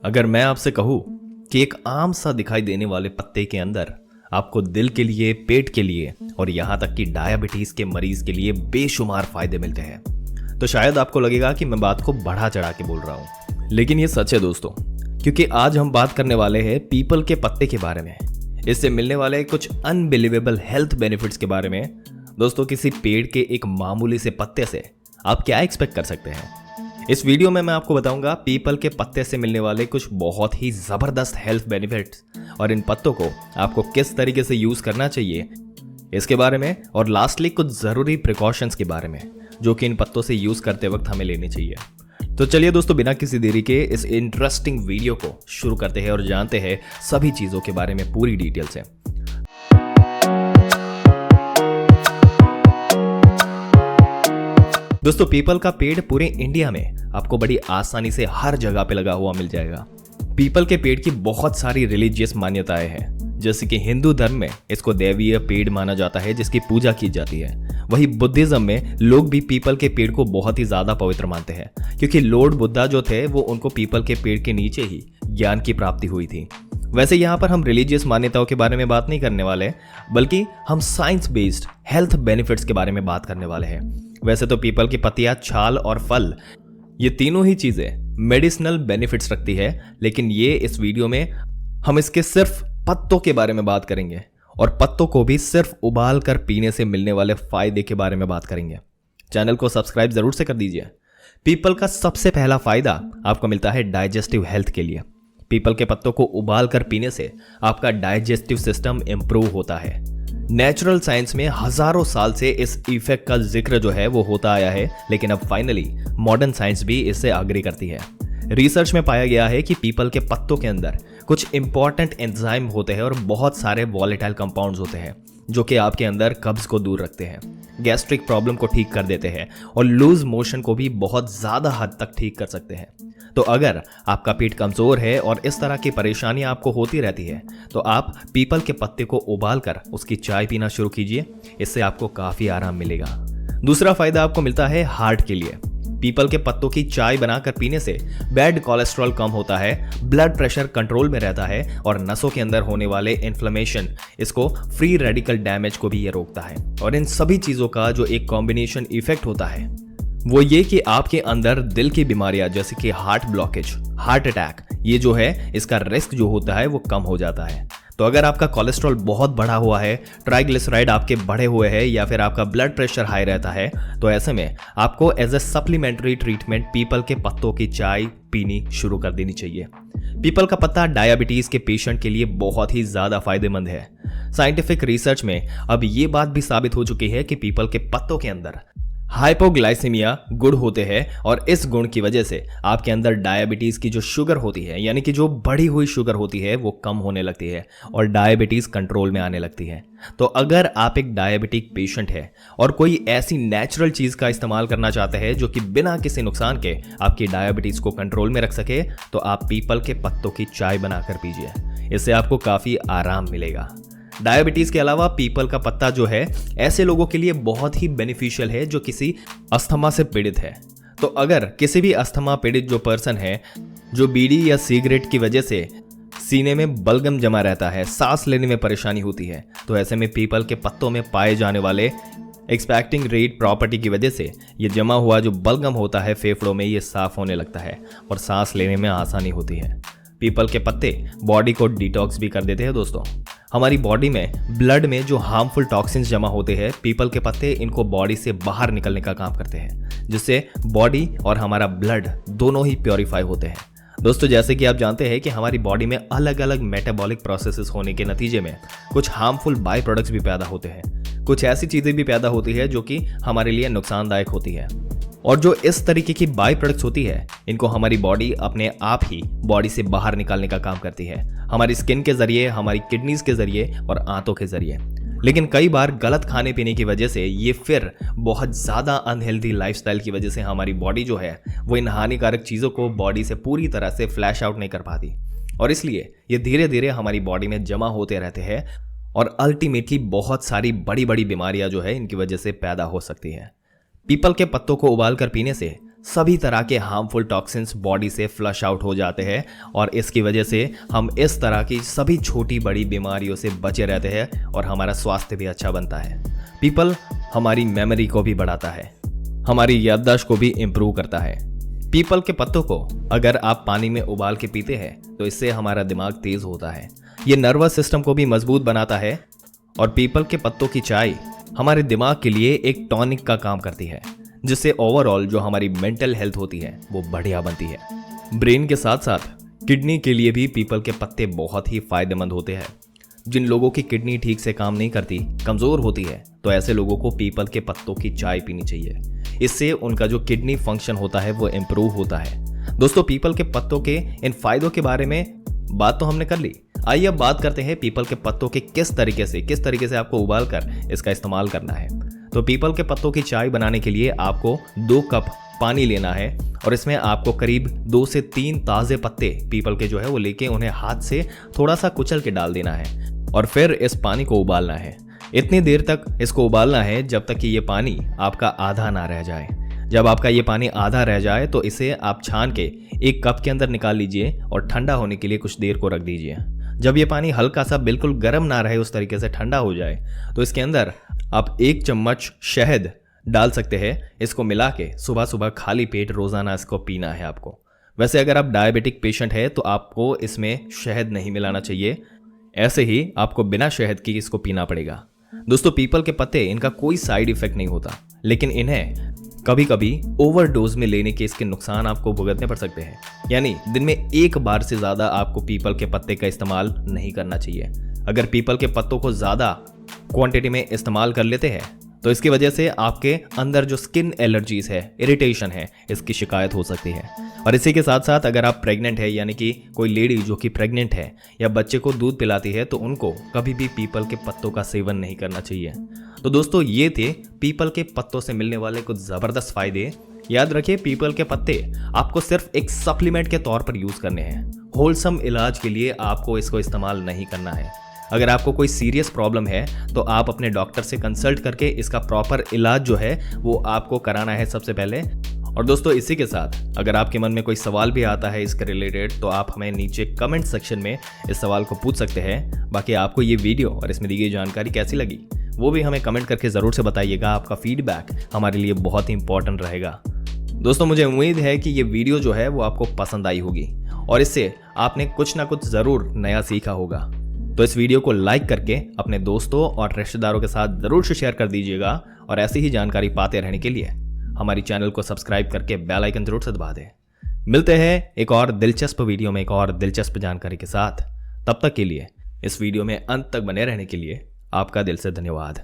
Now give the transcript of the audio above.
अगर मैं आपसे कहूं कि एक आम सा दिखाई देने वाले पत्ते के अंदर आपको दिल के लिए, पेट के लिए और यहां तक कि डायबिटीज के मरीज के लिए बेशुमार फायदे मिलते हैं, तो शायद आपको लगेगा कि मैं बात को बढ़ा चढ़ा के बोल रहा हूं, लेकिन ये सच है दोस्तों। क्योंकि आज हम बात करने वाले हैं पीपल के पत्ते के बारे में, इससे मिलने वाले कुछ अनबिलीवेबल हेल्थ बेनिफिट्स के बारे में। दोस्तों, किसी पेड़ के एक मामूली से पत्ते से आप क्या एक्सपेक्ट कर सकते हैं। इस वीडियो में मैं आपको बताऊंगा पीपल के पत्ते से मिलने वाले कुछ बहुत ही जबरदस्त हेल्थ बेनिफिट्स और इन पत्तों को आपको किस तरीके से यूज करना चाहिए इसके बारे में, और लास्टली कुछ जरूरी प्रिकॉशंस के बारे में जो कि इन पत्तों से यूज करते वक्त हमें लेनी चाहिए। तो चलिए दोस्तों, बिना किसी देरी के इस इंटरेस्टिंग वीडियो को शुरू करते हैं और जानते हैं सभी चीजों के बारे में पूरी डिटेल से। दोस्तों, पीपल का पेड़ पूरे इंडिया में आपको बड़ी आसानी से हर जगह पे लगा हुआ मिल जाएगा। पीपल के पेड़ की बहुत सारी रिलीजियस मान्यताएं हैं, जैसे कि हिंदू धर्म में इसको दैवीय पेड़ माना जाता है जिसकी पूजा की जाती है। वहीं बुद्धिज्म में लोग भी पीपल के पेड़ को बहुत ही ज्यादा पवित्र मानते हैं, क्योंकि लॉर्ड बुद्धा जो थे वो उनको पीपल के पेड़ के नीचे ही ज्ञान की प्राप्ति हुई थी। वैसे यहाँ पर हम रिलीजियस मान्यताओं के बारे में बात नहीं करने वाले, बल्कि हम साइंस बेस्ड हेल्थ बेनिफिट्स के बारे में बात करने वाले हैं। वैसे तो पीपल की पत्तियां, छाल और फल, ये तीनों ही चीजें मेडिसिनल बेनिफिट्स रखती है, लेकिन ये इस वीडियो में हम इसके सिर्फ पत्तों के बारे में बात करेंगे और पत्तों को भी सिर्फ उबाल कर पीने से मिलने वाले फायदे के बारे में बात करेंगे। चैनल को सब्सक्राइब जरूर से कर दीजिए। पीपल का सबसे पहला फायदा आपको मिलता है डाइजेस्टिव हेल्थ के लिए। पीपल के पत्तों को उबाल कर पीने से आपका डाइजेस्टिव सिस्टम इंप्रूव होता है। नेचुरल साइंस में हजारों साल से इस इफेक्ट का जिक्र जो है वो होता आया है, लेकिन अब फाइनली मॉडर्न साइंस भी इससे अग्री करती है। रिसर्च में पाया गया है कि पीपल के पत्तों के अंदर कुछ इंपॉर्टेंट एंजाइम होते हैं और बहुत सारे वॉलेटाइल कंपाउंड्स होते हैं जो कि आपके अंदर कब्ज को दूर रखते हैं, गैस्ट्रिक प्रॉब्लम को ठीक कर देते हैं और लूज मोशन को भी बहुत ज्यादा हद तक ठीक कर सकते हैं। तो अगर आपका पेट कमजोर है और इस तरह की परेशानियां आपको होती रहती है, तो आप पीपल के पत्ते को उबालकर उसकी चाय पीना शुरू कीजिए। इससे आपको काफी आराम मिलेगा। दूसरा फायदा आपको मिलता है हार्ट के लिए। पीपल के पत्तों की चाय बनाकर पीने से बैड कोलेस्ट्रॉल कम होता है, ब्लड प्रेशर कंट्रोल में रहता है और नसों के अंदर होने वाले इन्फ्लेमेशन, इसको फ्री रेडिकल डैमेज को भी ये रोकता है। और इन सभी चीजों का जो एक कॉम्बिनेशन इफेक्ट होता है वो ये कि आपके अंदर दिल की बीमारियां जैसे कि हार्ट ब्लॉकेज, हार्ट अटैक, ये जो है इसका रिस्क जो होता है वो कम हो जाता है। तो अगर आपका कोलेस्ट्रॉल बहुत बढ़ा हुआ है, ट्राइग्लिसराइड आपके बढ़े हुए हैं या फिर आपका ब्लड प्रेशर हाई रहता है, तो ऐसे में आपको एज ए सप्लीमेंट्री ट्रीटमेंट पीपल के पत्तों की चाय पीनी शुरू कर देनी चाहिए। पीपल का पत्ता डायबिटीज के पेशेंट के लिए बहुत ही ज्यादा फायदेमंद है। साइंटिफिक रिसर्च में अब ये बात भी साबित हो चुकी है कि पीपल के पत्तों के अंदर हाइपोग्लाइसीमिया गुण होते हैं और इस गुण की वजह से आपके अंदर डायबिटीज की जो शुगर होती है, यानी कि जो बढ़ी हुई शुगर होती है, वो कम होने लगती है और डायबिटीज कंट्रोल में आने लगती है। तो अगर आप एक डायबिटिक पेशेंट है और कोई ऐसी नेचुरल चीज का इस्तेमाल करना चाहते हैं जो कि बिना किसी नुकसान के आपकी डायबिटीज को कंट्रोल में रख सके, तो आप पीपल के पत्तों की चाय बनाकर पीजिए। इससे आपको काफी आराम मिलेगा। डायबिटीज के अलावा पीपल का पत्ता जो है ऐसे लोगों के लिए बहुत ही बेनिफिशियल है जो किसी अस्थमा से पीड़ित है। तो अगर किसी भी अस्थमा पीड़ित जो पर्सन है, जो बीड़ी या सिगरेट की वजह से सीने में बलगम जमा रहता है, सांस लेने में परेशानी होती है, तो ऐसे में पीपल के पत्तों में पाए जाने वाले एक्सपैक्टिंग रेट प्रॉपर्टी की वजह से ये जमा हुआ जो बलगम होता है फेफड़ों में, ये साफ होने लगता है और सांस लेने में आसानी होती है। पीपल के पत्ते बॉडी को डिटॉक्स भी कर देते हैं। दोस्तों, हमारी बॉडी में ब्लड में जो हार्मफुल टॉक्सिन्स जमा होते हैं, पीपल के पत्ते इनको बॉडी से बाहर निकलने का काम करते हैं, जिससे बॉडी और हमारा ब्लड दोनों ही प्योरीफाई होते हैं। दोस्तों, जैसे कि आप जानते हैं कि हमारी बॉडी में अलग अलग मेटाबॉलिक प्रोसेसेस होने के नतीजे में कुछ हार्मफुल बाय प्रोडक्ट्स भी पैदा होते हैं। कुछ ऐसी चीजें भी पैदा होती है जो कि हमारे लिए नुकसानदायक होती है, और जो इस तरीके की बाय प्रोडक्ट्स होती है, इनको हमारी बॉडी अपने आप ही बॉडी से बाहर निकालने का काम करती है, हमारी स्किन के जरिए, हमारी किडनीज के जरिए और आंतों के जरिए। लेकिन कई बार गलत खाने पीने की वजह से, ये फिर बहुत ज्यादा अनहेल्दी लाइफस्टाइल की वजह से हमारी बॉडी जो है वो इन हानिकारक चीजों को बॉडी से पूरी तरह से फ्लैश आउट नहीं कर पाती, और इसलिए ये धीरे धीरे हमारी बॉडी में जमा होते रहते हैं और अल्टीमेटली बहुत सारी बड़ी बड़ी बीमारियां जो है इनकी वजह से पैदा हो सकती है। पीपल के पत्तों को उबालकर पीने से सभी तरह के हार्मफुल टॉक्सिन्स बॉडी से फ्लश आउट हो जाते हैं और इसकी वजह से हम इस तरह की सभी छोटी बड़ी बीमारियों से बचे रहते हैं और हमारा स्वास्थ्य भी अच्छा बनता है। पीपल हमारी मेमोरी को भी बढ़ाता है, हमारी याददाश्त को भी इम्प्रूव करता है। पीपल के पत्तों को अगर आप पानी में उबाल के पीते हैं तो इससे हमारा दिमाग तेज होता है, ये नर्वस सिस्टम को भी मजबूत बनाता है और पीपल के पत्तों की चाय हमारे दिमाग के लिए एक टॉनिक का काम करती है, जिससे ओवरऑल जो हमारी मेंटल हेल्थ होती है वो बढ़िया बनती है। ब्रेन के साथ साथ किडनी के लिए भी पीपल के पत्ते बहुत ही फायदेमंद होते हैं। जिन लोगों की किडनी ठीक से काम नहीं करती, कमजोर होती है, तो ऐसे लोगों को पीपल के पत्तों की चाय पीनी चाहिए। इससे उनका जो किडनी फंक्शन होता है वो इम्प्रूव होता है। दोस्तों, पीपल के पत्तों के इन फायदों के बारे में बात तो हमने कर ली। आइए अब बात करते हैं पीपल के पत्तों के किस तरीके से आपको उबाल कर इसका इस्तेमाल करना है। तो पीपल के पत्तों की चाय बनाने के लिए आपको 2 कप पानी लेना है और इसमें आपको करीब 2 से 3 ताज़े पत्ते पीपल के जो है वो लेके उन्हें हाथ से थोड़ा सा कुचल के डाल देना है और फिर इस पानी को उबालना है। इतनी देर तक इसको उबालना है जब तक कि ये पानी आपका आधा ना रह जाए। जब आपका ये पानी आधा रह जाए तो इसे आप छान के एक कप के अंदर निकाल लीजिए और ठंडा होने के लिए कुछ देर को रख दीजिए। जब ये पानी हल्का सा बिल्कुल गर्म ना रहे, उस तरीके से ठंडा हो जाए, तो इसके अंदर आप 1 चम्मच शहद डाल सकते हैं। इसको मिला के सुबह सुबह खाली पेट रोजाना इसको पीना है आपको। वैसे अगर आप डायबिटिक पेशेंट है तो आपको इसमें शहद नहीं मिलाना चाहिए, ऐसे ही आपको बिना शहद की इसको पीना पड़ेगा। दोस्तों, पीपल के पत्ते इनका कोई साइड इफेक्ट नहीं होता, लेकिन इन्हें कभी कभी ओवरडोज में लेने के इसके नुकसान आपको भुगतने पड़ सकते हैं। यानी दिन में 1 बार से ज्यादा आपको पीपल के पत्ते का इस्तेमाल नहीं करना चाहिए। अगर पीपल के पत्तों को ज्यादा क्वांटिटी में इस्तेमाल कर लेते हैं तो इसकी वजह से आपके अंदर जो स्किन एलर्जीज है, इरिटेशन है, इसकी शिकायत हो सकती है। और इसी के साथ साथ अगर आप प्रेग्नेंट है, यानी कि कोई लेडी जो कि प्रेग्नेंट है या बच्चे को दूध पिलाती है, तो उनको कभी भी पीपल के पत्तों का सेवन नहीं करना चाहिए। तो दोस्तों, ये थे पीपल के पत्तों से मिलने वाले कुछ ज़बरदस्त फायदे। याद रखिए, पीपल के पत्ते आपको सिर्फ एक सप्लीमेंट के तौर पर यूज़ करने हैं। होलसम इलाज के लिए आपको इसको इस्तेमाल नहीं करना है। अगर आपको कोई सीरियस प्रॉब्लम है तो आप अपने डॉक्टर से कंसल्ट करके इसका प्रॉपर इलाज जो है वो आपको कराना है सबसे पहले। और दोस्तों, इसी के साथ अगर आपके मन में कोई सवाल भी आता है इसके रिलेटेड तो आप हमें नीचे कमेंट सेक्शन में इस सवाल को पूछ सकते हैं। बाकी आपको ये वीडियो और इसमें दी गई जानकारी कैसी लगी वो भी हमें कमेंट करके ज़रूर से बताइएगा। आपका फीडबैक हमारे लिए बहुत ही इंपॉर्टेंट रहेगा। दोस्तों, मुझे उम्मीद है कि ये वीडियो जो है वो आपको पसंद आई होगी और इससे आपने कुछ ना कुछ ज़रूर नया सीखा होगा। तो इस वीडियो को लाइक करके अपने दोस्तों और रिश्तेदारों के साथ ज़रूर से शेयर कर दीजिएगा और ऐसी ही जानकारी पाते रहने के लिए हमारी चैनल को सब्सक्राइब करके बेल आइकन जरूर से दबा दें। मिलते हैं एक और दिलचस्प वीडियो में एक और दिलचस्प जानकारी के साथ। तब तक के लिए इस वीडियो में अंत तक बने रहने के लिए आपका दिल से धन्यवाद।